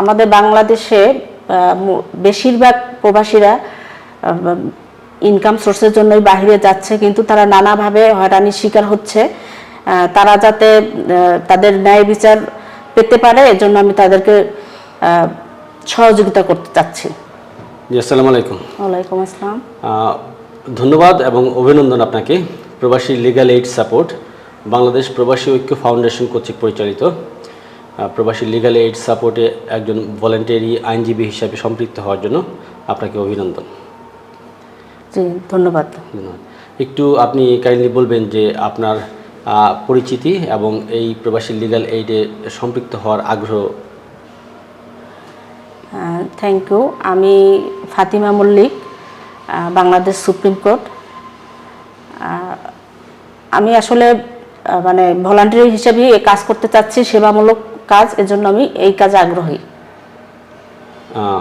আমাদের বাংলাদেশে বেশিরভাগ প্রবাসীরা ইনকাম সোর্সের জন্যই বাইরে যাচ্ছে, কিন্তু তারা নানাভাবে হয়রানির শিকার হচ্ছে। তারা যাতে তাদের ন্যায় বিচার পেতে পারে, এজন্য আমি তাদেরকে সহযোগিতা করতে চাচ্ছি। জি, আসসালামু আলাইকুম। ওয়ালাইকুম আসসালাম। ধন্যবাদ এবং অভিনন্দন আপনাকে। প্রবাসী লিগ্যাল এইড সাপোর্ট বাংলাদেশ প্রবাসী ঐক্য ফাউন্ডেশন কর্তৃক পরিচালিত প্রবাসী লিগ্যাল এইড সাপোর্টে একজন ভলান্টারি আইনজীবী হিসাবে সম্পৃক্ত হওয়ার জন্য আপনাকে অভিনন্দন। জি, ধন্যবাদ। একটু আপনি কাইন্ডলি বলবেন যে আপনার পরিচিতি এবং এই প্রবাসী লিগ্যাল এইডে সম্পৃক্ত হওয়ার আগ্রহ। Thank you. আমি ফাতিমা মল্লিক, বাংলাদেশ সুপ্রিম কোর্ট। আমি আসলে মানে ভলান্টিয়ার হিসেবে কাজ করতে চাচ্ছি, সেবামূলক কাজ, এজন্য আমি এই কাজে আগ্রহী।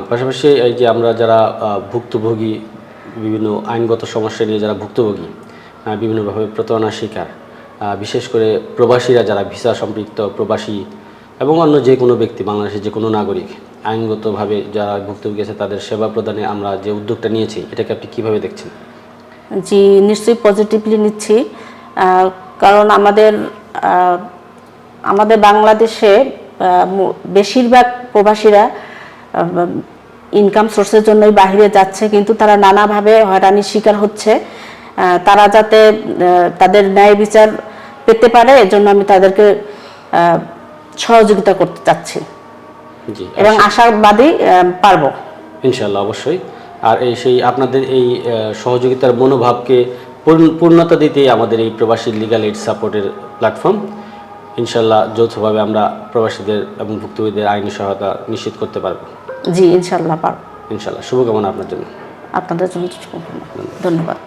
পাশাপাশি এই যে আমরা যারা ভুক্তভোগী, বিভিন্ন আইনগত সমস্যা নিয়ে যারা ভুক্তভোগী, বিভিন্নভাবে প্রতারণার শিকার, বিশেষ করে প্রবাসীরা যারা ভিসা সম্পৃক্ত প্রবাসী এবং অন্য যে কোনো ব্যক্তি, বাংলাদেশের যে কোনো নাগরিক আইনগতভাবে যারা ভুক্তভোগী আছে তাদের সেবা প্রদানে আমরা যে উদ্যোগটা নিয়েছি, এটাকে আপনি কীভাবে দেখছেন? জি, নিশ্চয়ই পজিটিভলি নিচ্ছি। কারণ আমাদের বাংলাদেশে বেশিরভাগ প্রবাসীরা ইনকাম সোর্সের জন্যই বাইরে যাচ্ছে, কিন্তু তারা নানাভাবে হয়রানির শিকার হচ্ছে। তারা যাতে তাদের ন্যায় বিচার পেতে পারে, এজন্য আমি তাদেরকে সহযোগিতা করতে চাচ্ছি এবং আশাবাদী পারবো ইনশাআল্লাহ, অবশ্যই। আর সেই আপনাদের এই সহযোগিতার মনোভাবকে পূর্ণতা দিতেই আমাদের এই প্রবাসী লিগ্যাল এইড সাপোর্টের প্ল্যাটফর্ম। ইনশাআল্লাহ যৌথভাবে আমরা প্রবাসীদের এবং ভুক্তভোগীদের আইনি সহায়তা নিশ্চিত করতে পারবো। জি, ইনশাআল্লাহ পারবো। ইনশাআল্লাহ, শুভকামনা আপনার জন্য। আপনাদের জন্য ধন্যবাদ।